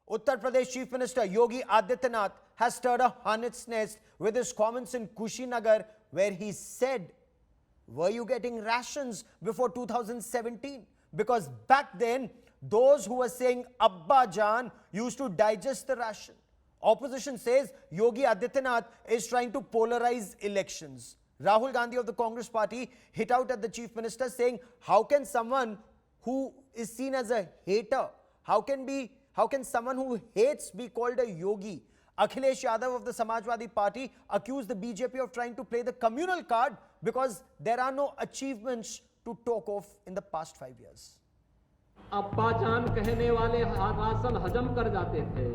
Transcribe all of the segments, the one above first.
Uttar Pradesh Chief Minister Yogi Adityanath has stirred a hornet's nest with his comments in Kushinagar, where he said, "Were you getting rations before 2017? Because back then, those who were saying Abba Jaan used to digest the ration." Opposition says Yogi Adityanath is trying to polarize elections. Rahul Gandhi of the Congress party hit out at the Chief Minister, saying, how can someone who is seen as a hater, how can someone who hates be called a yogi? Akhilesh Yadav of the Samajwadi Party accused the BJP of trying to play the communal card because there are no achievements to talk of in the past 5 years. अब्बा जान कहने वाले ration हजम कर जाते थे.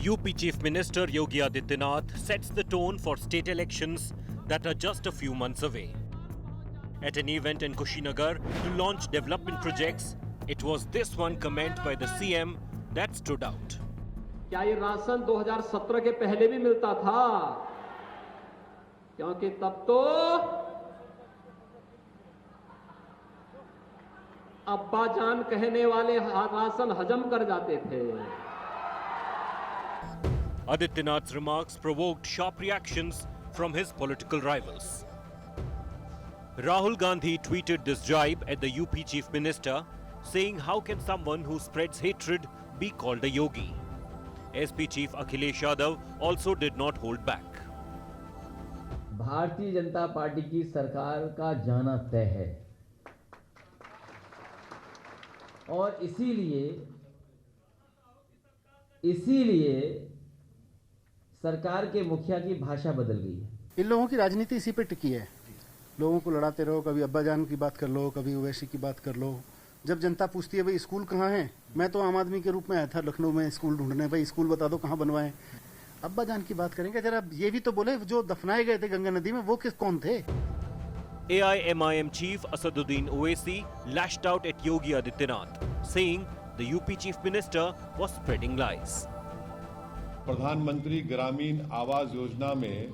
UP Chief Minister Yogi Adityanath sets the tone for state elections that are just a few months away. At an event in Kushinagar to launch development projects, it was this one comment by the CM that stood out. क्या ये ration 2017 के पहले भी मिलता था? क्योंकि तब तो अब्बा जान कहने वाले राशन हजम कर जाते थे. Adityanath's remarks provoked sharp reactions from his political rivals. Rahul Gandhi tweeted this jibe at the UP Chief Minister, saying, how can someone who spreads hatred be called a yogi? SP Chief Akhilesh Yadav also did not hold back. Bharatiya Janata party की सरकार का जाना तय है और इसीलिए सरकार के मुखिया की भाषा बदल गई है. इन लोगों की राजनीति इसी पे टिकी है. लोगों को लड़ाते रहो, कभी अब्बा जान की बात कर लो, कभी ओवैसी की बात कर लो. जब जनता पूछती है भाई स्कूल कहाँ है, मैं तो आम आदमी के रूप में आया था लखनऊ में स्कूल ढूंढने, भाई स्कूल बता दो कहाँ बनवाएं. अब्बा जान की बात करेंगे, जरा ये भी तो बोले जो दफनाए गए थे गंगा नदी में वो कौन थे. AIMIM Chief Asaduddin Owaisi lashed out at Yogi Adityanath, saying the UP Chief Minister was spreading lies. प्रधानमंत्री ग्रामीण आवास योजना में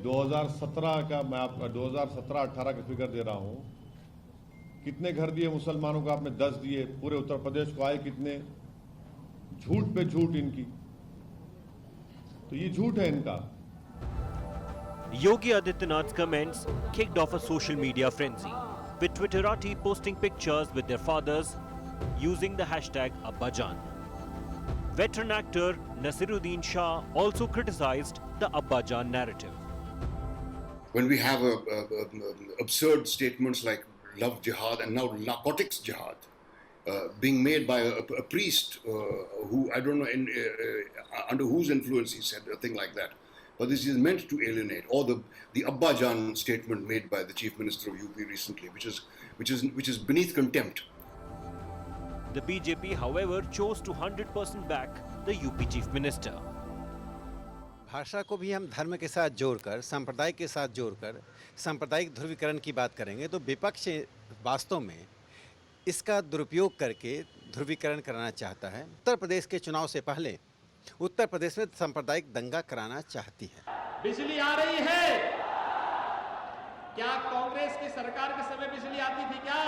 2017 का मैं आपका 2017-18 का फिगर दे रहा हूं. कितने घर दिए मुसलमानों को आपने? 10 दिए. पूरे उत्तर प्रदेश को आए कितने? झूठ पे झूठ इनकी. तो ये झूठ है इनका. Yogi Adityanath's comments kicked off a social media frenzy, with Twitterati posting pictures with their fathers using the hashtag Abba Jaan. Veteran actor Nasiruddin Shah also criticized the Abba Jaan narrative. When we have absurd statements like love jihad and now narcotics jihad being made by a priest who, I don't know under whose influence he said a thing like that. But this is meant to alienate. Or the Abba Jaan statement made by the Chief Minister of UP recently, which is beneath contempt. The BJP, however, chose to 100% back the UP Chief Minister. भाषा को भी हम धर्म के साथ जोड़कर, संप्रदाय के साथ जोड़कर सांप्रदायिक ध्रुवीकरण की बात करेंगे तो विपक्ष वास्तव में इसका दुरुपयोग करके ध्रुवीकरण कराना चाहता है. उत्तर प्रदेश के चुनाव से पहले उत्तर प्रदेश में सांप्रदायिक दंगा कराना चाहती है. बिजली आ रही है. क्या कांग्रेस की सरकार के समय बिजली आती थी क्या?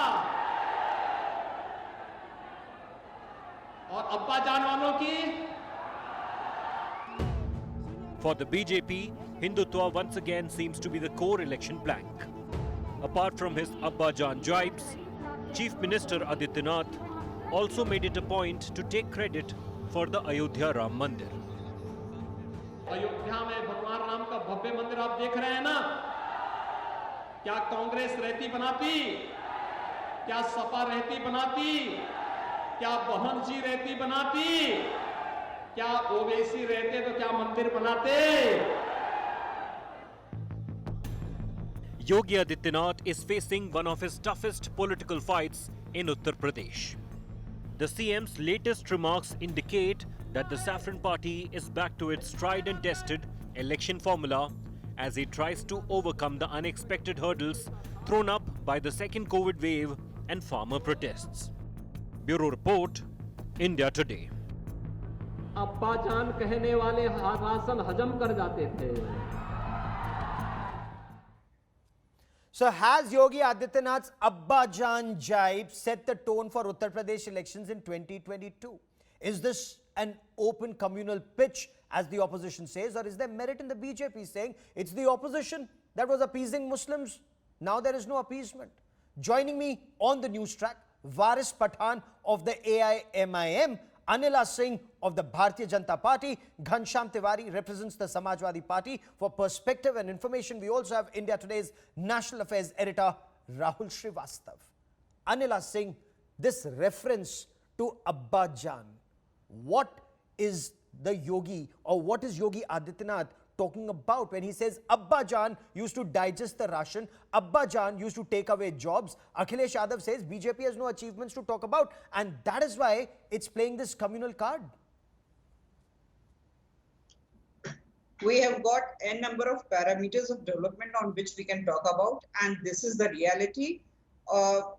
और अब्बा जान वालों की? For the BJP, Hindutva once again seems to be the core election plank. Apart from his Abba Jaan jibes, Chief Minister Adityanath also made it a point to take credit for the Ayodhya Ram Mandir. Ayodhya में भगवान राम का भव्य मंदिर आप देख रहे हैं ना? क्या कांग्रेस रहती बनाती? क्या सपा रहती बनाती? क्या बहन जी रहती बनाती? क्या ओवैसी रहते तो क्या मंदिर बनाते? Yogi Adityanath is facing one of his toughest political fights in Uttar Pradesh. The CM's latest remarks indicate that the Saffron Party is back to its tried and tested election formula as he tries to overcome the unexpected hurdles thrown up by the second COVID wave and farmer protests. Bureau Report, India Today. अब्बा जान कहने वाले ration हजम कर जाते थे. So has Yogi Adityanath's Abba Jaan jibe set the tone for Uttar Pradesh elections in 2022? Is this an open communal pitch, as the opposition says, or is there merit in the BJP saying it's the opposition that was appeasing Muslims? Now there is no appeasement. Joining me on the Newstrack, Varis Pathan of the AIMIM, Anila Singh of the Bharatiya Janata Party, Ghanshyam Tiwari represents the Samajwadi Party. For perspective and information, we also have India Today's National Affairs editor, Rahul Srivastav. Anila Singh, this reference to Abba Jaan, what is the Yogi, or what is Yogi Adityanath talking about when he says Abba Jaan used to digest the ration, Abba Jaan used to take away jobs? Akhilesh Yadav says BJP has no achievements to talk about, and that is why it's playing this communal card. We have got a number of parameters of development on which we can talk about, and this is the reality.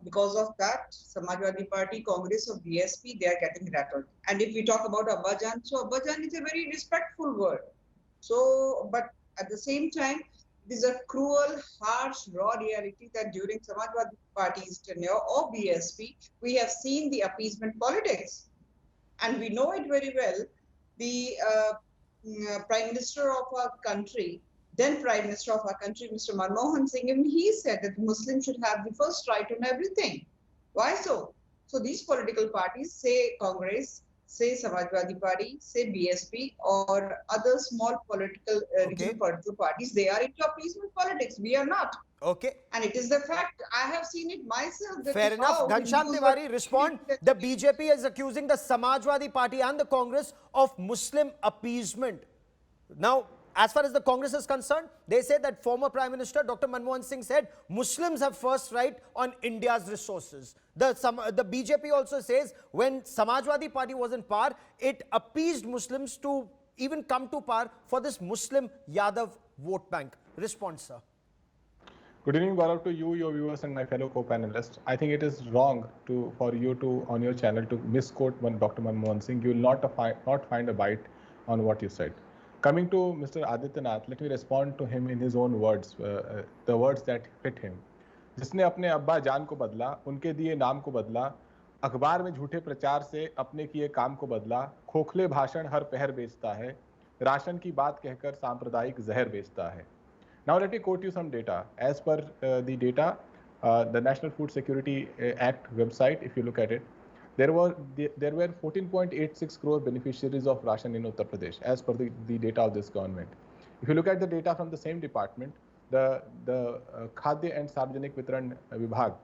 Because of that, Samajwadi Party, Congress or BSP, they are getting rattled. And if we talk about Abba Jaan, so Abba Jaan is a very respectful word. So, but at the same time, it is a cruel, harsh, raw reality that during Samajwadi Party's tenure or BSP, we have seen the appeasement politics. And we know it very well. The Prime Minister of our country, then Prime Minister of our country, Mr. Manmohan Singh, even he said that Muslims should have the first right on everything. Why so? So these political parties, say Congress, say Samajwadi Party, say BSP, or other small political, regional political parties, they are into appeasement politics. We are not. Okay. And it is the fact. I have seen it myself. Fair enough. Ghanshyam Tiwari, respond. The BJP is accusing the Samajwadi Party and the Congress of Muslim appeasement. Now, as far as the Congress is concerned, they say that former Prime Minister Dr. Manmohan Singh said Muslims have first right on India's resources. The BJP also says when Samajwadi Party was in power, it appeased Muslims to even come to power for this Muslim Yadav vote bank. Response, sir. Good evening, Gaurav, to you, your viewers, and my fellow co-panelists. I think it is wrong for you to, on your channel, to misquote Dr. Manmohan Singh. You will not find a bite on what you said. Coming to Mr. Adityanath, let me respond to him in his own words, the words that fit him. जिसने अपने अब्बा जान को बदला, उनके दिए नाम को बदला, अखबार में झूठे प्रचार से अपने किए काम को बदला, खोखले भाषण हर पहर बेचता है, राशन की बात कहकर सांप्रदायिक जहर बेचता है. Now let me quote you some data. As per the data, the National Food Security Act website, if you look at it, there were 14.86 crore beneficiaries of ration in Uttar Pradesh, as per the data of this government. If you look at the data from the same department, the Khadya and Sarvajanik Vitran Vibhag,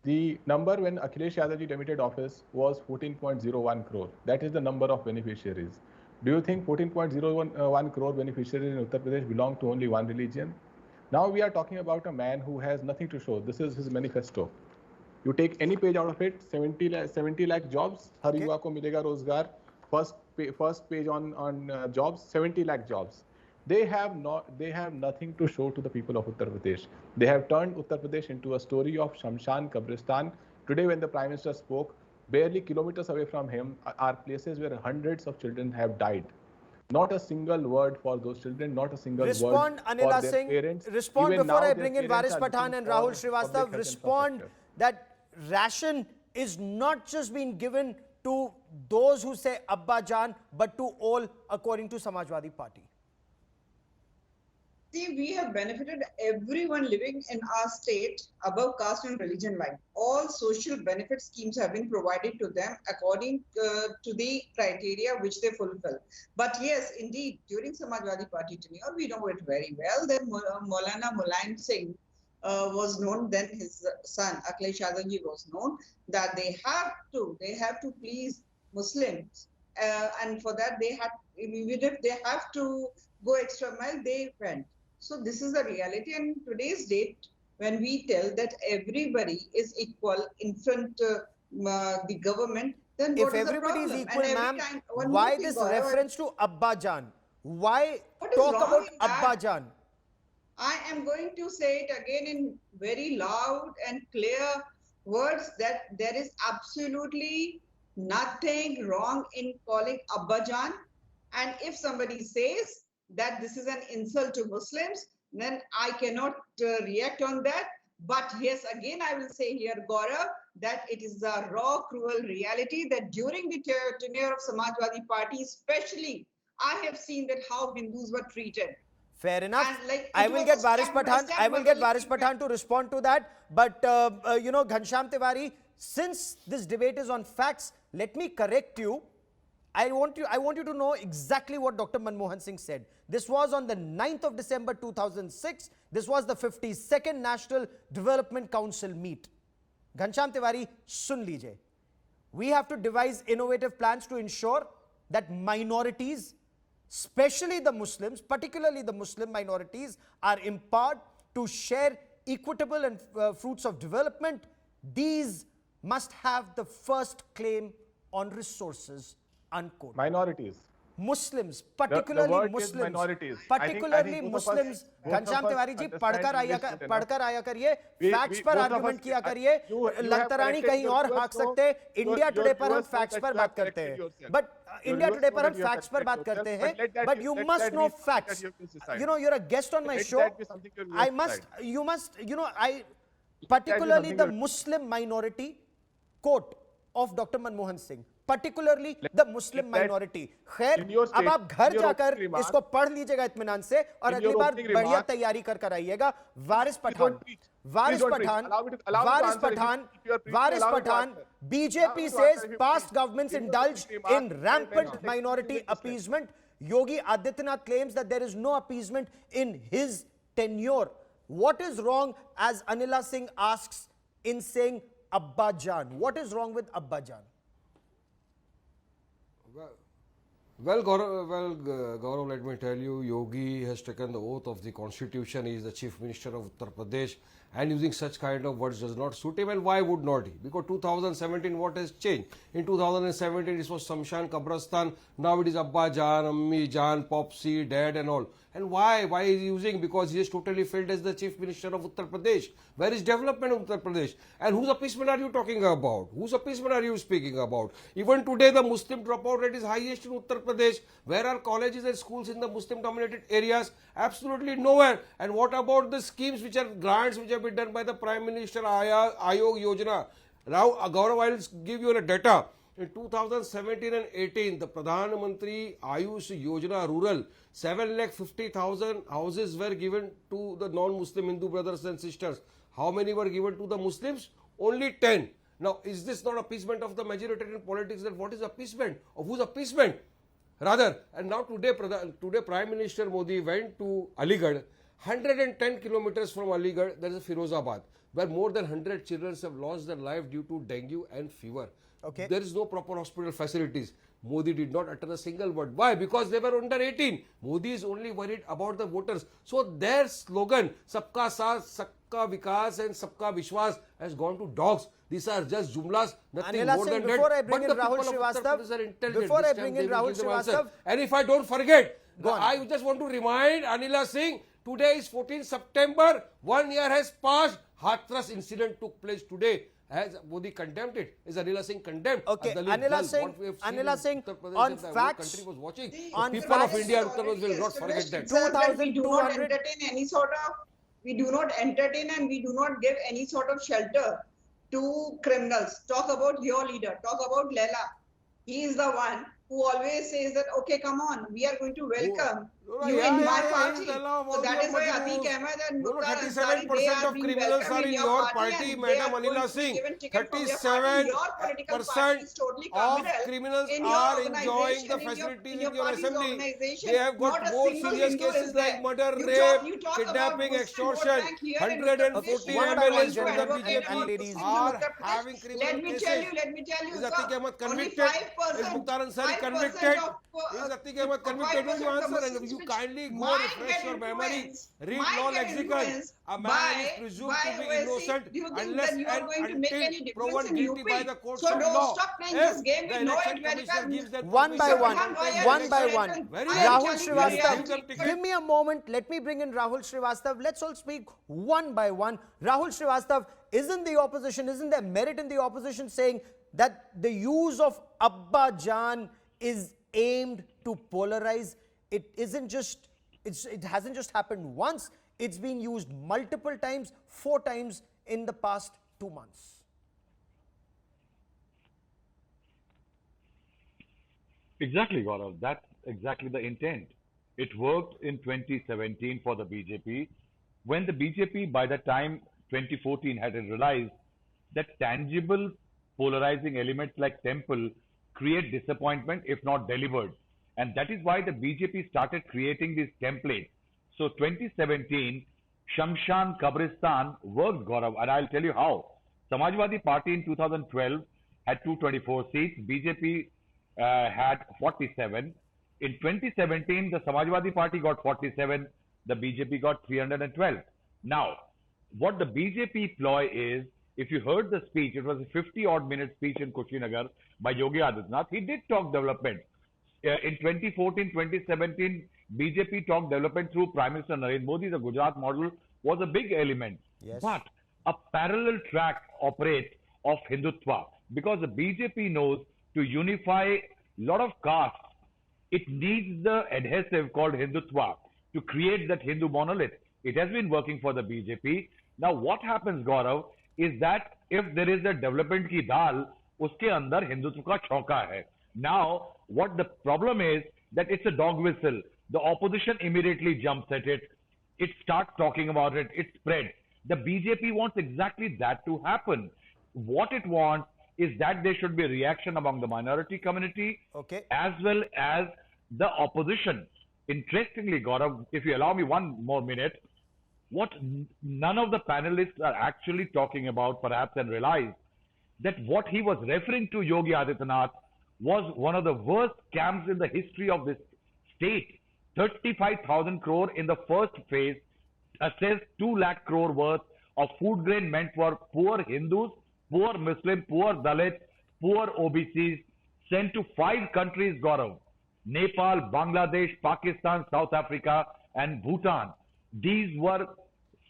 the number when Akhilesh Yadav ji demitted office was 14.01 crore. That is the number of beneficiaries. Do you think 14.01 crore beneficiaries in Uttar Pradesh belong to only one religion? Now we are talking about a man who has nothing to show. This is his manifesto. You take any page out of it, 70 lakh jobs, हर युवा को मिलेगा रोजगार. First page on jobs, 70 lakh jobs. They have nothing to show to the people of Uttar Pradesh. They have turned Uttar Pradesh into a story of Shamshan Kabristan. Today, when the Prime Minister spoke, barely kilometers away from him are places where hundreds of children have died. Not a single word for those children, not a single word for their parents. Respond Even before now, I their bring in parents Varis are Pathan looking and for Rahul public Srivastav. health Respond infrastructure. that ration is not just being given to those who say Abba Jaan, but to all, according to Samajwadi Party. See, we have benefited everyone living in our state above caste and religion line. All social benefit schemes have been provided to them according to the criteria which they fulfill. But yes, indeed, during Samajwadi Party tenure, we know it very well that Maulana Mulayam Singh was known, then his son Akhilesh Yadav ji was known, that they have to please Muslims, and for that even if they have to go extra mile, they went. So this is the reality, and today's date, when we tell that everybody is equal in front of the government, then what if is the everybody problem? is equal, ma'am, One why more thing, this Gaurav, reference to Abba Jaan? Why What is talk wrong about in that? Abba Jaan? I am going to say it again in very loud and clear words that there is absolutely nothing wrong in calling Abba Jaan. And if somebody says that this is an insult to Muslims, then I cannot react on that. But yes, again, I will say here, Gaurav, that it is the raw, cruel reality that during the tenure of Samajwadi Party, especially, I have seen that how Hindus were treated. Fair enough. And like I it will was get a Varis step by Pathan. step, I will but get the Varis Pathan to respond to that. But you know, Ghanshyam Tiwari, since this debate is on facts, let me correct you. I want you to know exactly what Dr. Manmohan Singh said. This was on the 9th of December 2006. This was the 52nd National Development Council meet. Ghanshyam Tiwari, sun lijiye. We have to devise innovative plans to ensure that minorities, especially the Muslims, particularly the Muslim minorities, are empowered to share equitable and fruits of development. These must have the first claim on resources, unquote. Minorities. Muslims, The particularly word is Muslims, minorities. particularly both of us- Muslims. both of Ghanshyam us Tiwari ji understand पढ़कर English good enough. आया करिए, We- facts we- पर both of argument us- किया करिए. you have लंतरानी corrected कहीं your और viewers, हाँक so सकते हैं. इंडिया your टुडे पर हम viewers know फैक्ट्स that पर you बात have करते हैं. corrected yourself. But Your India viewers today know पर that हम you have फैक्ट्स पर बात corrected करते yourself, हैं. but let But you that must be know something that facts. you can decide. You know, you're a guest on my Let show. that be something your viewers I must, decide. you must, you know, particularly something the your- Muslim minority quote of Dr. Manmohan Singh, particularly the Muslim let that- minority. खैर, in your अब state- आप घर in your जाकर opening remark- इसको पढ़ लीजिएगा इत्मीनान से और in अगली your बार opening बढ़िया remark- तैयारी कर आइएगा. वारिस Please Pathan, don't preach. Waris Please don't preach. Pathan, Allow me to Waris answer. Pathan, If you are preaching, Waris allow me to Pathan. answer. Allow BJP me to says answer if you past please. governments In your indulged opening remark, in I rampant mentioned minority extremely disrespect. appeasement. Yogi Adityanath claims that there is no appeasement in his tenure. What is wrong, as Anila Singh asks, in saying Abba Jaan? What is wrong with Abba Jaan? Gaurav, let me tell you, Yogi has taken the oath of the constitution. He is the chief minister of Uttar Pradesh, and using such kind of words does not suit him. And why would not he? Because 2017, what has changed? In 2017, it was Samshan Kabrastan. Now it is Abba Jaan, Ammi Jaan, Popsi, Dad, and all. And why? Why is he using? Because he has totally failed as the chief minister of Uttar Pradesh. Where is development of Uttar Pradesh? And whose appeasement are you talking about? Whose appeasement are you speaking about? Even today, the Muslim dropout rate is highest in Uttar Pradesh. Where are colleges and schools in the Muslim-dominated areas? Absolutely nowhere. And what about the schemes which are grants which have been done by the Prime Minister Ayog Yojana? Now, Gaurav, I will give you a data. In 2017 and 18, the Pradhan Mantri Ayush Yojana Rural, 7,50,000 houses were given to the non-Muslim Hindu brothers and sisters. How many were given to the Muslims? Only 10. Now, is this not appeasement of the majoritarian politics? Then what is appeasement? Of whose appeasement? Rather, and now today Prime Minister Modi went to Aligarh, 110 kilometers from Aligarh, there is a Firozabad, where more than 100 children have lost their life due to dengue and fever. Okay. There is no proper hospital facilities. Modi did not utter a single word. Why? Because they were under 18. Modi is only worried about the voters. So their slogan, Sabka Saath, Sabka Vikas and Sabka Vishwas, has gone to dogs. These are just jumlas, nothing Anila more Singh, than that. before I bring But in the Rahul people of Uttar Srivastava, Pradesh are intelligent. before This I time bring they in will Rahul give them answer. Srivastava, And if I don't forget, Go on. I just want to remind Anila Singh, today is 14 September, 1 year has passed, Hathras incident took place today. Has Modi condemned it? Is Anila Singh condemned? Okay, A Dalit Anila girl, Singh, what we have seen Anila in Singh, Uttar Pradesh, on if the whole facts, country was watching. on The people of facts, India and Uttar Pradesh will not forget that. We do not 2,200 entertain any sort of, we do not entertain and we do not give any sort of shelter to criminals. Talk about your leader. Talk about Leila. He is the one who always says that, okay, come on, we are going to welcome you in my party. So that is why Atiq Ahmed and Mukhtar Ansari, they 37% are of being criminals welcomed are in in your your party, party, and Madam they are going Anila to be Singh. given ticket from your party. Your political party is totally 37% of communal. criminals In your are enjoying organization, the in your- facilities in in your your party's assembly. organization, They have got not a more single serious Hindu cases is like there. murder, You rape, talk about kidnapping, Muslim extortion. vote bank here in 140 One by one, MLAs from the gentlemen, BJP and ladies. are having criminal Let me cases. tell you, Is sir, Atiq Ahmed only convicted? 5%, Is Mukhtar Ansari 5% convicted? of, Is Atiq Ahmed convicted? Will you 5% of the answer? And Muslims you which kindly go might refresh get your memory. influenced, Read might law get lexicon. influenced A man by- is presumed by to be OAC. innocent Do you think unless that you are and going to make until any difference proven in guilty UP? by the courts So of don't law. stop playing If this game. the We know election it very commission well. gives them One by permission, one, don't take one election. by one. Very Rahul well. Srivastava, give me a moment. Let me bring in Rahul Srivastava. Let's all speak one by one. Rahul Srivastava, isn't there merit in the opposition saying that the use of Abba Jaan is aimed to polarize? It hasn't just happened once. It's been used multiple times, 4 times in the past 2 months. Exactly, Gaurav. That's exactly the intent. It worked in 2017 for the BJP. When the BJP, by the time 2014, had realized that tangible polarizing elements like temple create disappointment if not delivered. And that is why the BJP started creating these templates. So 2017, Shamshan Kabristan worked, Gaurav, and I'll tell you how. Samajwadi Party in 2012 had 224 seats. BJP had 47. In 2017, the Samajwadi Party got 47, the BJP got 312. Now, what the BJP ploy is, if you heard the speech, it was a 50-odd minute speech in Kushinagar by Yogi Adityanath. He did talk development. In 2014, 2017, BJP talked development through Prime Minister Narendra Modi. The Gujarat model was a big element. Yes. But a parallel track operates of Hindutva because the BJP knows to unify a lot of castes, it needs the adhesive called Hindutva to create that Hindu monolith. It has been working for the BJP. Now what happens, Gaurav, is that if there is a development ki dal, uske andar Hindutva ka chauka hai. Now what the problem is that it's a dog whistle. The opposition immediately jumps at it. It starts talking about it. It spreads. The BJP wants exactly that to happen. What it wants is that there should be a reaction among the minority community as well as the opposition. Interestingly, Gaurav, if you allow me one more minute, what none of the panelists are actually talking about perhaps and realize that what he was referring to, Yogi Adityanath, was one of the worst scams in the history of this state. 35,000 crore in the first phase, assessed 2 lakh crore worth of food grain meant for poor Hindus, poor Muslim, poor Dalits, poor OBCs, sent to 5 countries, Gaurav. Nepal, Bangladesh, Pakistan, South Africa and Bhutan. These were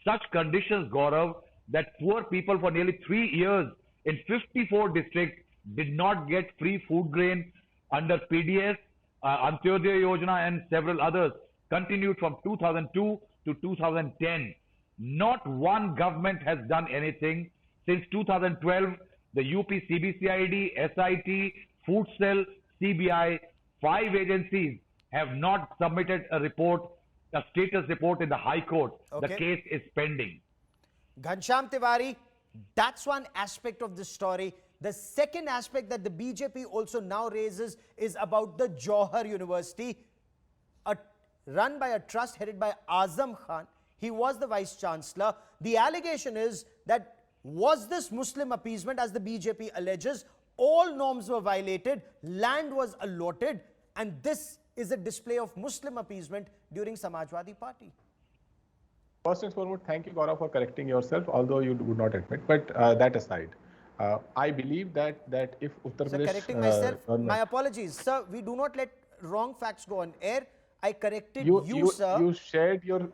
such conditions, Gaurav, that poor people for nearly 3 years in 54 districts did not get free food grain under PDS, Antyodaya Yojana and several others, continued from 2002 to 2010. Not one government has done anything. Since 2012, the UP CBCID, SIT, Food Cell, CBI, 5 agencies have not submitted a report, a status report in the High Court. The case is pending. Ghanshyam Tiwari, that's one aspect of the story. The second aspect that the BJP also now raises is about the Johar University, run by a trust headed by Azam Khan. He was the Vice Chancellor. The allegation is that was this Muslim appeasement, as the BJP alleges? All norms were violated, land was allotted, and this is a display of Muslim appeasement during Samajwadi Party. First and foremost, thank you, Gaurav, for correcting yourself, although you would not admit. But that aside, I believe that if Uttar Pradesh... correcting myself, my apologies. Sir, we do not let wrong facts go on air. I corrected you, sir. You shared your...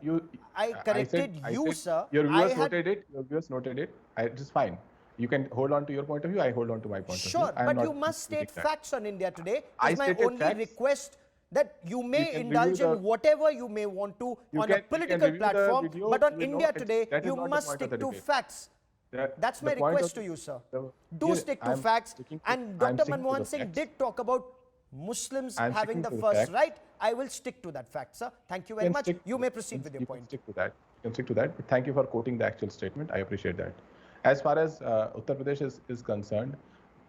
I corrected you, sir. Your viewers noted it. Your viewers noted it. It is fine. You can hold on to your point of view. I hold on to my point of view. Sure, but you must state facts on India Today. It's my only request that you may indulge in whatever you may want to on a political platform, but on India Today, you must stick to facts. That's my request to you, sir. Do stick to facts. And Dr. Manmohan Singh did talk about Muslims having the first right. I will stick to that fact, sir. Thank you very much. You may proceed with your point. Stick to that. You can stick to that. But thank you for quoting the actual statement. I appreciate that. As far as Uttar Pradesh is concerned,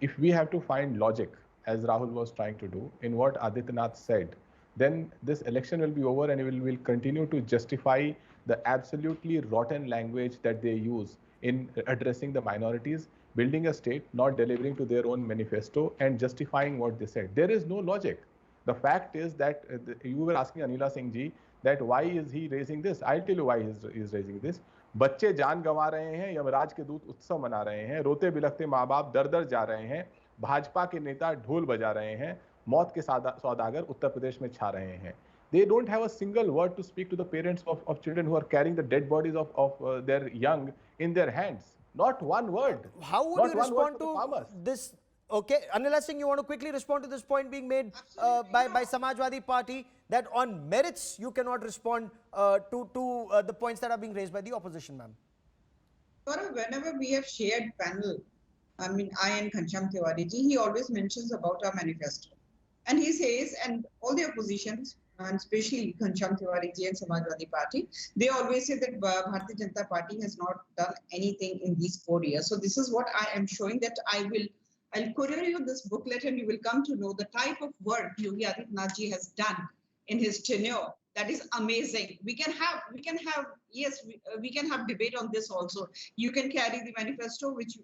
if we have to find logic, as Rahul was trying to do, in what Adityanath said, then this election will be over and we will continue to justify the absolutely rotten language that they use in addressing the minorities, building a state, not delivering to their own manifesto and justifying what they said. There is no logic. The fact is that you were asking Anila Singh ji that why is he raising this? I'll tell you why he is raising this. बच्चे जान गंवा रहे हैं, यमराज के दूत उत्सव मना रहे हैं, रोते बिलखते माँ बाप दर दर जा रहे हैं, भाजपा के नेता ढोल बजा रहे हैं, मौत के सौदागर उत्तर प्रदेश में छा रहे हैं. They don't have a single word to speak to the parents of children who are carrying the dead bodies of their young in their hands. Not one word. How would you respond to this Okay, Anila Singh, you want to quickly respond to this point being made by Samajwadi Party that on merits you cannot respond to the points that are being raised by the opposition, ma'am. Gaurav, whenever we have shared panel, I mean, I and Ghanshyam Tiwari ji, he always mentions about our manifesto. And he says, and all the oppositions, and especially Ghanshyam Tiwari ji and Samajwadi Party, they always say that Bharatiya Janata Party has not done anything in these 4 years. So this is what I am showing, that I'll courier you this booklet and you will come to know the type of work Yogi Adityanath ji has done in his tenure. That is amazing. We can have debate on this also. You can carry the manifesto which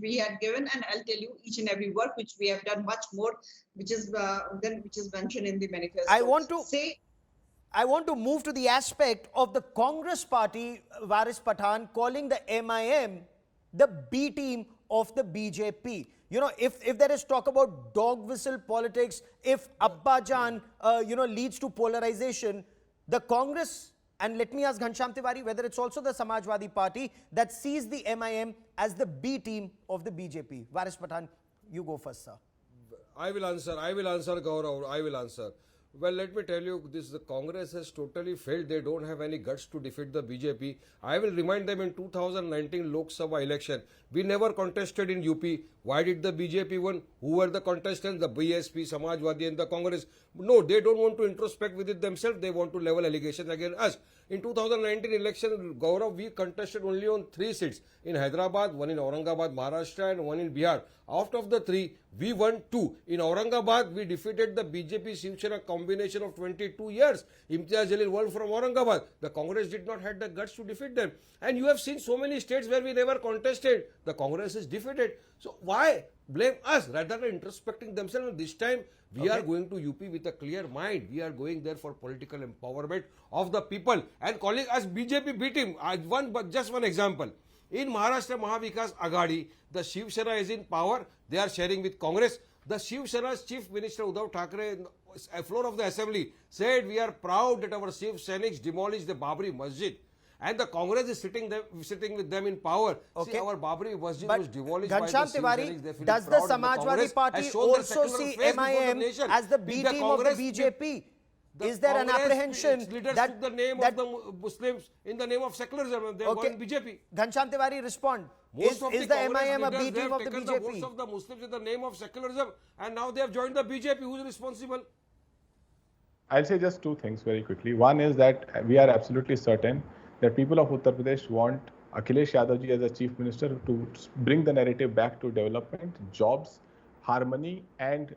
we had given, and I'll tell you each and every work which we have done much more, which is mentioned in the manifesto. I want to move to the aspect of the Congress party, Waris Pathan, calling the MIM the B team of the BJP. You know, if there is talk about dog whistle politics, if Abba Jaan, leads to polarization, the Congress, and let me ask Ghanshyam Tiwari whether it's also the Samajwadi Party that sees the MIM as the B team of the BJP. Waris Pathan, you go first, sir. I will answer, Gaurav, I will answer. Well, let me tell you, the Congress has totally failed. They don't have any guts to defeat the BJP. I will remind them in 2019 Lok Sabha election, we never contested in UP. Why did the BJP win? Who were the contestants? The BSP, Samajwadi and the Congress. No, they don't want to introspect with it themselves. They want to level allegations against us. In 2019 election, Gaurav, we contested only on 3 seats. In Hyderabad, 1 in Aurangabad, Maharashtra and 1 in Bihar. Out of the 3, we won 2. In Aurangabad, we defeated the BJP Shiv Sena combination of 22 years. Imtiaz Jalil won from Aurangabad. The Congress did not have the guts to defeat them. And you have seen so many states where we never contested. The Congress is defeated. So why blame us rather than introspecting themselves? And this time, we are going to UP with a clear mind. We are going there for political empowerment of the people and calling us BJP B team. Just one example. In Maharashtra Mahavikas Aghadi, the Shiv Sena is in power. They are sharing with Congress. The Shiv Sena's Chief Minister Uddhav Thackeray, in the floor of the assembly, said, we are proud that our Shiv Senics demolished the Babri Masjid. And the Congress is sitting with them in power. Okay. See, our Babri Masjid was demolished Ghanshyam by the Shiv Tiwari, Senics. does the Samajwadi Party also see MIM as the B team of the BJP? Is there an apprehension that the name of the Muslims in the name of secularism? They want BJP. Ghanshyam Tiwari, respond. Is the MIM a B team of the BJP? The votes of the Muslims in the name of secularism, and now they have joined the BJP. Who is responsible? I'll say just 2 things very quickly. One is that we are absolutely certain that people of Uttar Pradesh want Akhilesh Yadav ji as a chief minister to bring the narrative back to development, jobs, harmony and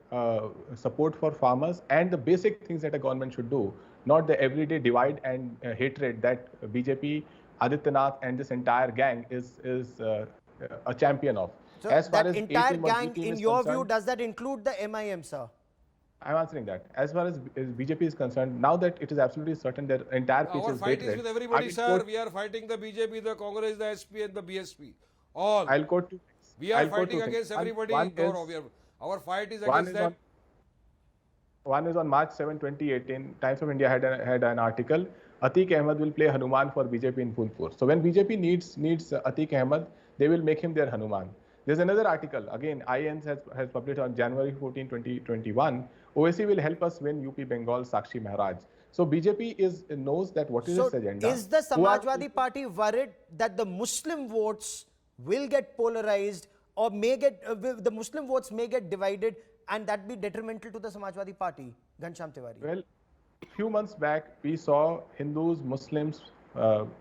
support for farmers and the basic things that a government should do, not the everyday divide and hatred that BJP, Adityanath and this entire gang is a champion of. So as far as entire gang, in your view, does that include the MIM, sir? I'm answering that. As far as BJP is concerned, now that it is absolutely certain that entire pitch is fight is with everybody, sir. We are fighting the BJP, the Congress, the SP and the BSP. All. I'll quote 2 things. We are fighting against everybody. Our fight is against them. One is on March 7, 2018, Times of India had an article, Atiq Ahmed will play Hanuman for BJP in Phulpur. So when BJP needs Atiq Ahmed, they will make him their Hanuman. There's another article, again, IANS has published on January 14, 2021, OAC will help us win UP Bengal Sakshi Maharaj. So BJP knows that what is its agenda. Is the Samajwadi Party worried that the Muslim votes will get polarized or the Muslim votes may get divided and that be detrimental to the Samajwadi Party? Ghanshyam Tiwari. Well, a few months back, we saw Hindus, Muslims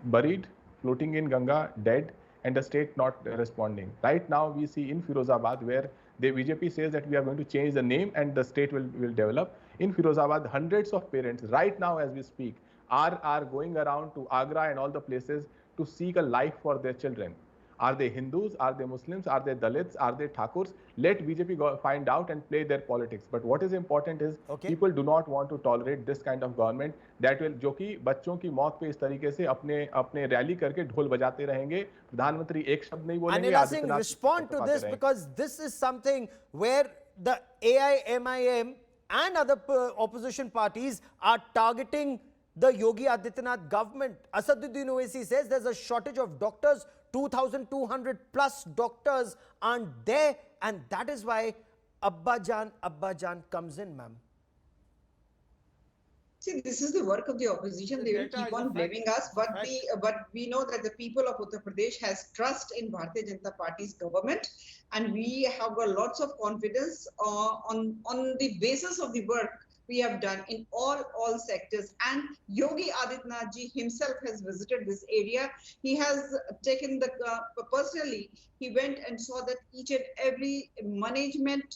buried, floating in Ganga, dead, and the state not responding. Right now, we see in Firozabad where the BJP says that we are going to change the name and the state will develop. In Firozabad, hundreds of parents, right now as we speak, are going around to Agra and all the places to seek a life for their children. Are they Hindus? Are they Muslims? Are they Dalits? Are they Thakurs? Let BJP find out and play their politics. But what is important is people do not want to tolerate this kind of government that will, जो कि बच्चों की मौत पे इस तरीके से अपने रैली करके ढोल बजाते रहेंगे. प्रधानमंत्री एक शब्द नहीं बोलेंगे. Anila Singh, respond to this because this is something where the AIMIM and other opposition parties are targeting the Yogi Adityanath government. Asaduddin Owaisi says there's a shortage of doctors. 2,200 plus doctors aren't there, and that is why Abba Jaan comes in, ma'am? See, this is the work of the opposition. They will keep on blaming us, but we know that the people of Uttar Pradesh has trust in Bharatiya Janata Party's government, and we have got lots of confidence on the basis of the work we have done in all sectors. And Yogi Adityanath ji himself has visited this area. He has taken the personally. He went and saw that each and every management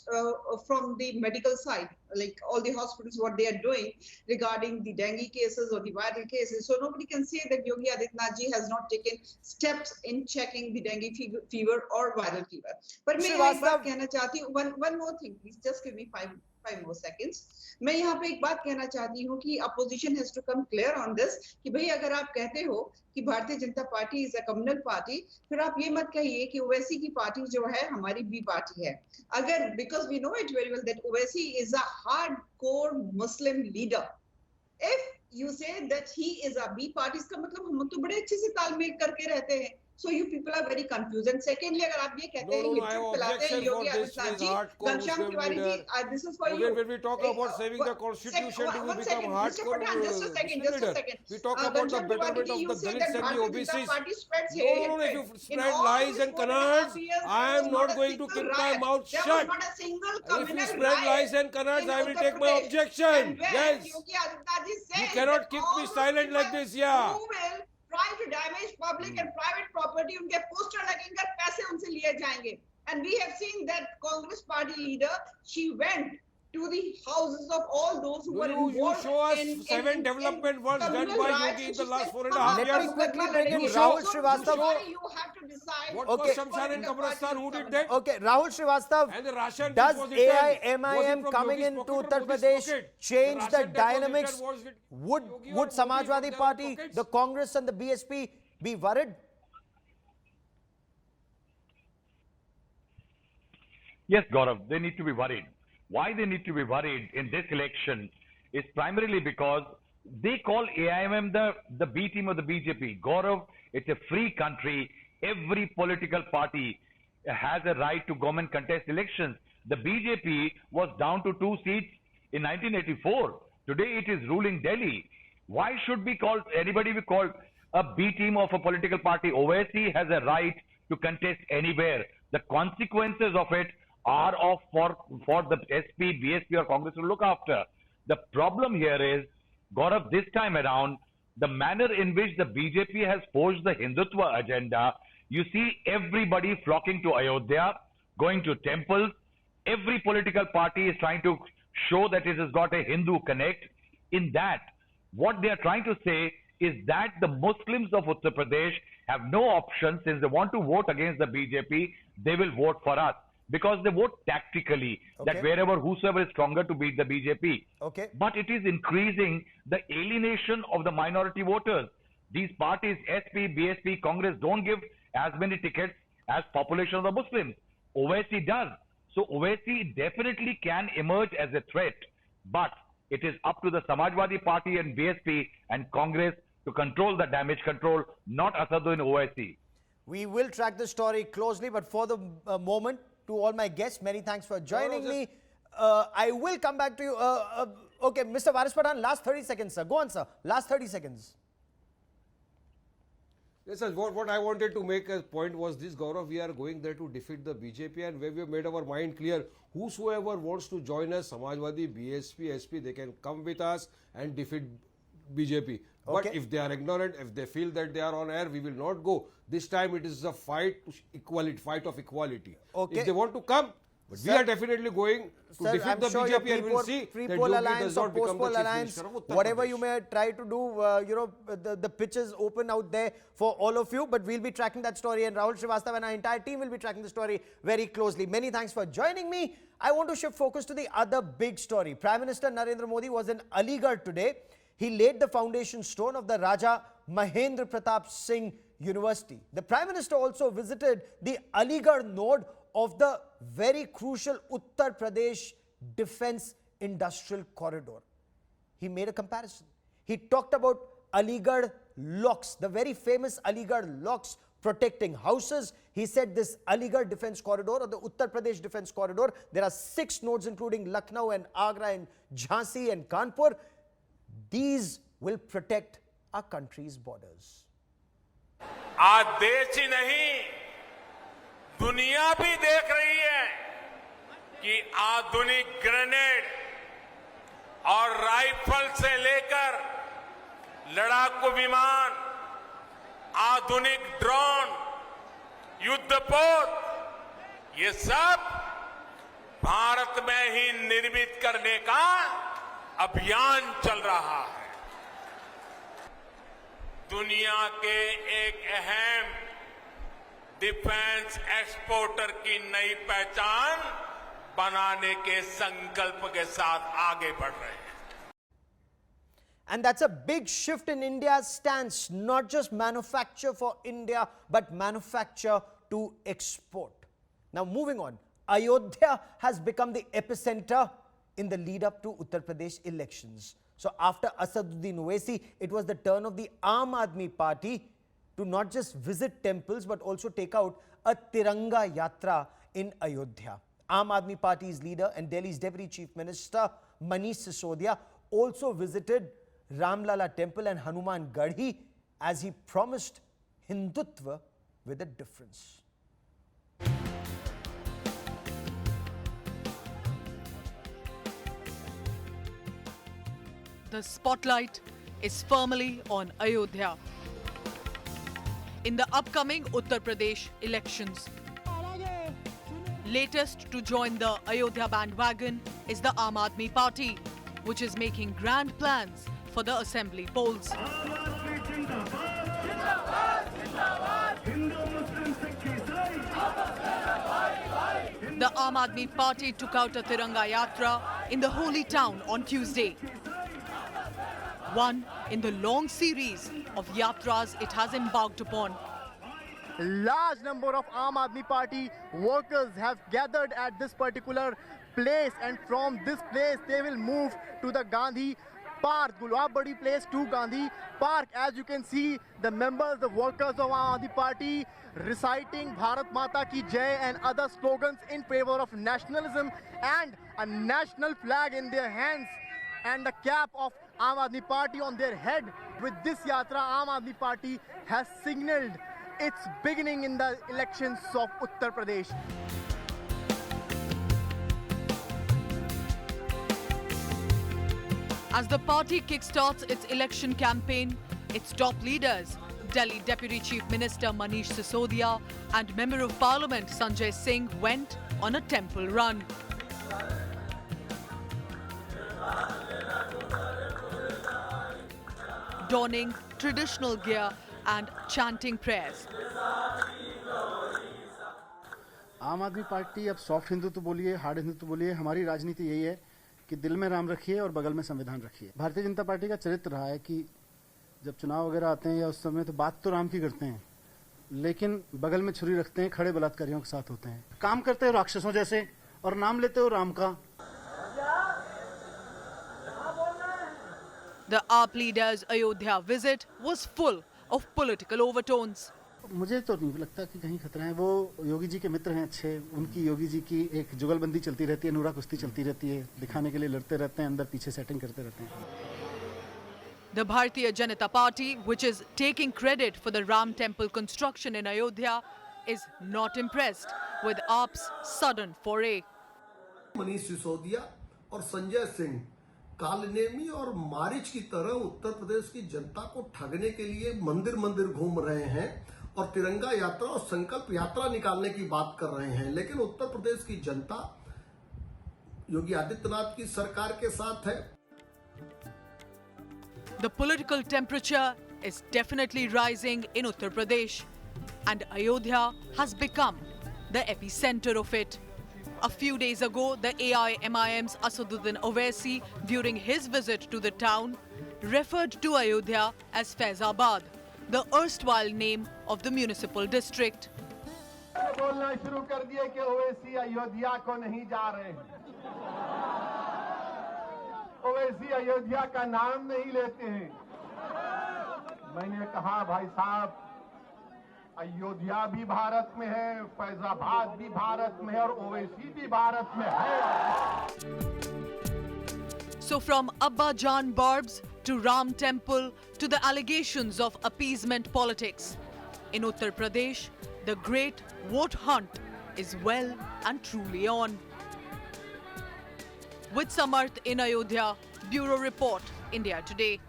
from the medical side, like all the hospitals, what they are doing regarding the dengue cases or the viral cases. So nobody can say that Yogi Adityanath ji has not taken steps in checking the dengue fever or viral fever. But मैं यहाँ एक बात कहना चाहती हूँ. One more thing, please. Just give me five more seconds. मैं यहाँ पे एक बात कहना चाहती हूँ कि opposition has to come clear on this कि भाई अगर आप कहते हो कि Bharatiya Janata party is a communal party, फिर आप ये मत कहिए कि ओवैसी की पार्टी जो है हमारी बी पार्टी है. अगर because we know it very well that Owaisi is a hardcore Muslim leader. If you say that he is a B party, इसका मतलब हम तो बड़े अच्छे से तालमेल करके रहते हैं. So you people are very confused. And secondly, अगर आप ये कहते हैं कि ट्रिप पिलाते हैं Yogi Adityanath ji, Ghanshyam Tiwari ji, this is for you. When we talk about saving the constitution, do we become hardcore just a second. We talk about the betterment of the Dalits and the OBCs. No, if you spread lies and canards, I am not going to keep my mouth shut. If you spread lies and canards, I will take my objection. Yes. You cannot keep me silent like this, yeah. Try to damage public and private property, उनके poster लगेंगे, पैसे उनसे लिए जाएंगे. And we have seen that Congress party leader, she went to the houses of all those who were involved. You show us 7 development works done by Yogi in the last 4.5 years. Let me quickly bring in Rahul Srivastava. You have to decide. What was Shamshan and Kabristan? Who did that? Okay, Rahul Srivastava, And the ration does was it done? AIMIM Was it from coming Yogi's into pocket or Uttar Modi's Pradesh pocket? change the ration dynamics? deposit was it Would Yogi or Modi Samajwadi from their Party, pockets? the Congress and the BSP be worried? Yes, Gaurav, they need to be worried. Why they need to be worried in this election is primarily because they call AIMM the B team of the BJP. Gaurav, it's a free country. Every political party has a right to go and contest elections. The BJP was down to 2 seats in 1984. Today it is ruling Delhi. Why should anybody be called a B team of a political party? OSC has a right to contest anywhere. The consequences of it are for the SP, BSP or Congress to look after. The problem here is, Gaurav, this time around, the manner in which the BJP has forged the Hindutva agenda, you see everybody flocking to Ayodhya, going to temples. Every political party is trying to show that it has got a Hindu connect. In that, what they are trying to say is that the Muslims of Uttar Pradesh have no option. Since they want to vote against the BJP, they will vote for us. Because they vote tactically, that wherever whosoever is stronger to beat the BJP. Okay. But it is increasing the alienation of the minority voters. These parties, SP, BSP, Congress, don't give as many tickets as population of the Muslims. OSC does. So OSC definitely can emerge as a threat. But it is up to the Samajwadi Party and BSP and Congress to control the damage control, not Asaduddin OSC. We will track the story closely, but for the moment, to all my guests, many thanks for joining me. I will come back to you. Okay, Mr. Varis Pathan, last 30 seconds, sir. Go on, sir. Last 30 seconds. Yes, sir. What I wanted to make a point was this, Gaurav, we are going there to defeat the BJP, and where we have made our mind clear, whosoever wants to join us, Samajwadi, BSP, SP, they can come with us and defeat BJP. But if they are ignorant, if they feel that they are on air, we will not go. This time it is a fight of equality. If they want to come, but sir, we are definitely going to defeat I'm the sure BJP and we will see that pre-poll Yogi alliance does or not become the post-poll Chief alliance, Minister of Uttar whatever Pradesh. you may try to do, the pitch is open out there for all of you, but we'll be tracking that story, and Rahul Srivastava and our entire team will be tracking the story very closely. Many thanks for joining me. I want to shift focus to the other big story. Prime Minister Narendra Modi was in Aligarh today. He laid the foundation stone of the Raja Mahendra Pratap Singh University. The Prime Minister also visited the Aligarh node of the very crucial Uttar Pradesh Defence Industrial Corridor. He made a comparison. He talked about Aligarh locks, the very famous Aligarh locks, protecting houses. He said this Aligarh defense corridor or the Uttar Pradesh defense corridor, there are 6 nodes including Lucknow and Agra and Jhansi and Kanpur. These will protect our country's borders. आज देश ही नहीं, दुनिया भी देख रही है कि आधुनिक ग्रेनेड और राइफल से लेकर लड़ाकू विमान, आधुनिक ड्रोन, युद्धपोत, ये सब भारत में ही निर्मित करने का अभियान चल रहा है। दुनिया के एक अहम डिफेंस एक्सपोर्टर की नई पहचान बनाने के संकल्प के साथ आगे बढ़ रहे हैं। And that's a big shift in India's stance, not just manufacture for India, but manufacture to export. Now moving on, Ayodhya has become the epicenter in the lead up to Uttar Pradesh elections. So after Asaduddin Owaisi, it was the turn of the Aam Aadmi Party to not just visit temples, but also take out a Tiranga Yatra in Ayodhya. Aam Aadmi Party's leader and Delhi's Deputy Chief Minister Manish Sisodia also visited Ramlala Temple and Hanuman Garhi as he promised Hindutva with a difference. The spotlight is firmly on Ayodhya. In the upcoming Uttar Pradesh elections, latest to join the Ayodhya bandwagon is the Aam Aadmi Party, which is making grand plans for the assembly polls. The Aam Aadmi Party took out a Tiranga Yatra in the holy town on Tuesday. One in the long series of yatras it has embarked upon. Large number of Aam Aadmi Party workers have gathered at this particular place, and from this place they will move to the Gandhi Park, Gulab Badi place to Gandhi Park. As you can see, the members, the workers of Aam Aadmi Party reciting Bharat Mata Ki Jai and other slogans in favor of nationalism, and a national flag in their hands and the cap of Aam Aadmi Party on their head. With this yatra, Aam Aadmi Party has signaled its beginning in the elections of Uttar Pradesh. As the party kickstarts its election campaign, its top leaders, Delhi Deputy Chief Minister Manish Sisodia and Member of Parliament Sanjay Singh, went on a temple run. Donning traditional gear and chanting prayers. आम आदमी party अब soft Hindutva बोलिए, hard Hindutva बोलिए, हमारी राजनीति यही है कि दिल में राम रखिए और बगल में संविधान रखिए। भारतीय जनता पार्टी का चरित्र रहा है कि जब चुनाव वगैरह आते हैं या उस समय तो बात तो राम की करते हैं, लेकिन बगल में छुरी रखते हैं, खड़े बलात्कारियों के साथ होते हैं, काम करते हो राक्षसों जैसे और नाम लेते हो राम का। The AAP leader's Ayodhya visit was full of political overtones. मुझे तो नहीं लगता कि कहीं खतरा है। वो योगी जी के मित्र हैं अच्छे, उनकी योगी जी की एक जुगलबंदी चलती रहती है, नूरा कुश्ती चलती रहती है, दिखाने के लिए लड़ते रहते हैं, अंदर पीछे सेटिंग करते रहते हैं। The Bharatiya Janata Party, which is taking credit for the Ram temple construction in Ayodhya, is not impressed with AAP's sudden foray. Manish Sisodia और संजय सिंह कालनेमी और मारिच की तरह उत्तर प्रदेश की जनता को ठगने के लिए मंदिर मंदिर घूम रहे हैं और तिरंगा यात्रा और संकल्प यात्रा निकालने की बात कर रहे हैं, लेकिन उत्तर प्रदेश की जनता योगी आदित्यनाथ की सरकार के साथ है। The political temperature is definitely rising in Uttar Pradesh, and Ayodhya has become the epicenter of it. A few days ago, the AIMIM's Asaduddin Owaisi, during his visit to the town, referred to Ayodhya as Faizabad, the erstwhile name of the municipal district. बोलना शुरू कर दिए कि ओवैसी अयोध्या को नहीं जा रहे हैं। ओवैसी अयोध्या का नाम नहीं लेते हैं। मैंने कहा भाई साहब, अयोध्या भी भारत में है, फैजाबाद भी भारत में है और ओवैसी भी भारत में है. So from Abba Jaan barbs to Ram temple to the allegations of appeasement politics, in Uttar Pradesh, the great vote hunt is well and truly on. With Samarth in Ayodhya, Bureau Report, India Today.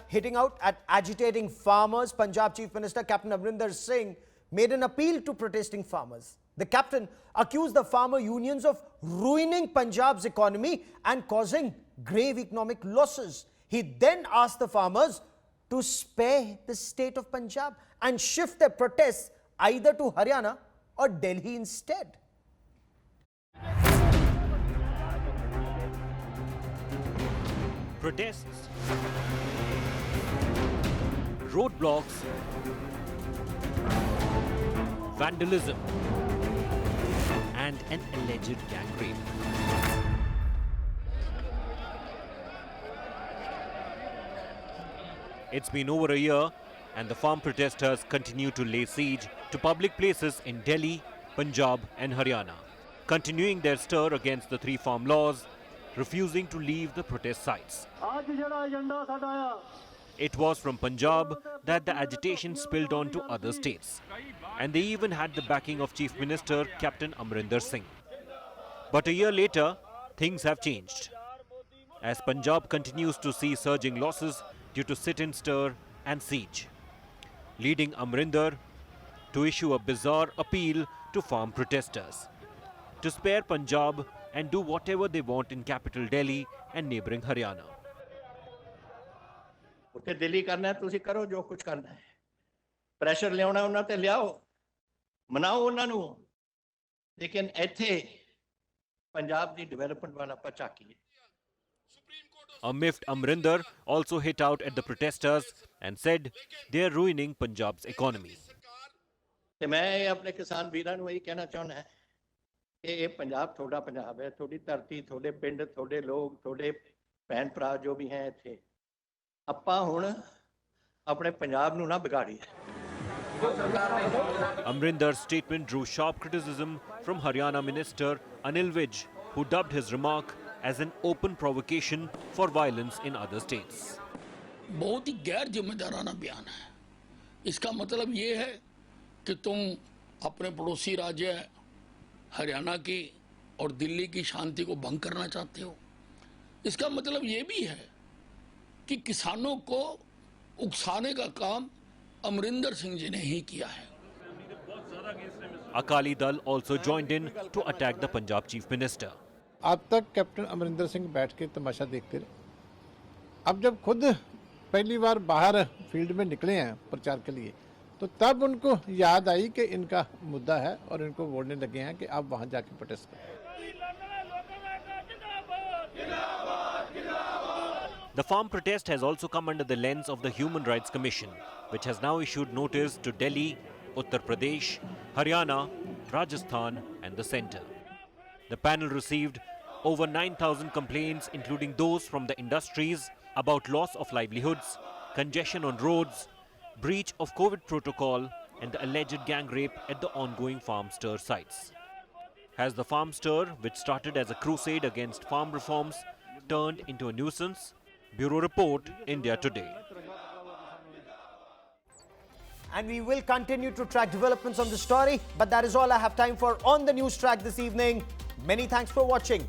Hitting out at agitating farmers, Punjab Chief Minister Captain Amrinder Singh made an appeal to protesting farmers. The captain accused the farmer unions of ruining Punjab's economy and causing grave economic losses. He then asked the farmers to spare the state of Punjab and shift their protests either to Haryana or Delhi instead. Protests, roadblocks, vandalism, and an alleged gang rape. It's been over a year, and the farm protesters continue to lay siege to public places in Delhi, Punjab, and Haryana, continuing their stir against the three farm laws, refusing to leave the protest sites. It was from Punjab that the agitation spilled on to other states, and they even had the backing of Chief Minister Captain Amrinder Singh. But a year later, things have changed, as Punjab continues to see surging losses due to sit-in stir and siege, leading Amrinder to issue a bizarre appeal to farm protesters to spare Punjab and do whatever they want in capital Delhi and neighbouring Haryana. ਉੱਥੇ ਦਿੱਲੀ ਕਰਨਾ ਤੁਸੀਂ ਕਰੋ ਜੋ ਕੁਝ ਕਰਨਾ ਹੈ pressure ਲਿਆਉਣਾ ਉਹਨਾਂ ਤੇ ਲਿਆਓ ਮਨਾਓ ਉਹਨਾਂ ਨੂੰ ਲੇਕਿਨ ਇੱਥੇ ਪੰਜਾਬ ਦੀ ਡਿਵੈਲਪਮੈਂਟ ਵਾਲਾ ਪਚਾਕੀ A miffed Amrinder also hit out at the protesters and said they are ruining Punjab's economy. ਤੇ ਮੈਂ ਆਪਣੇ ਕਿਸਾਨ ਵੀਰਾਂ ਨੂੰ ਇਹ ਕਹਿਣਾ ਚਾਹੁੰਦਾ ਹਾਂ ਕਿ ਇਹ ਪੰਜਾਬ ਤੁਹਾਡਾ ਪੰਜਾਬ ਹੈ ਤੁਹਾਡੀ ਧਰਤੀ ਤੁਹਾਡੇ ਪਿੰਡ ਤੁਹਾਡੇ ਲੋਕ ਤੁਹਾਡੇ ਭੈਣ ਭਰਾ ਜੋ ਵੀ ਹੈ ਇੱਥੇ ਆਪਾਂ ਹੁਣ ਆਪਣੇ ਪੰਜਾਬ ਨੂੰ ਨਾ ਵਿਗਾੜੀਏ Amrinder's statement drew sharp criticism from Haryana Minister Anil Vij, who dubbed his remark as an open provocation for violence in other states. बहुत ही गैर जिम्मेदाराना बयान है। इसका मतलब ये है कि तुम अपने पड़ोसी राज्य हरियाणा की और दिल्ली की शांति को भंग करना चाहते हो। इसका मतलब ये भी है कि किसानों को उकसाने का काम अमरिंदर सिंह जी ने ही किया है। Akali Dal also joined in to attack the Punjab Chief Minister. अब तक कैप्टन अमरिंदर सिंह बैठ के तमाशा देखते रहे। अब जब खुद पहली बार बाहर फील्ड में निकले हैं प्रचार के लिए, तो तब उनको याद आई कि इनका मुद्दा है और इनको बोलने लगे हैं कि आप वहां जाके प्रोटेस्ट करें। The farm protest has also come under the lens of the Human Rights Commission, which has now issued notice to Delhi, Uttar Pradesh, Haryana, Rajasthan and the centre. The panel received over 9,000 complaints, including those from the industries about loss of livelihoods, congestion on roads, breach of COVID protocol and the alleged gang rape at the ongoing farm stir sites. Has the farm stir, which started as a crusade against farm reforms, turned into a nuisance? Bureau Report, India Today. And we will continue to track developments on the story, but that is all I have time for on the Newstrack this evening. Many thanks for watching.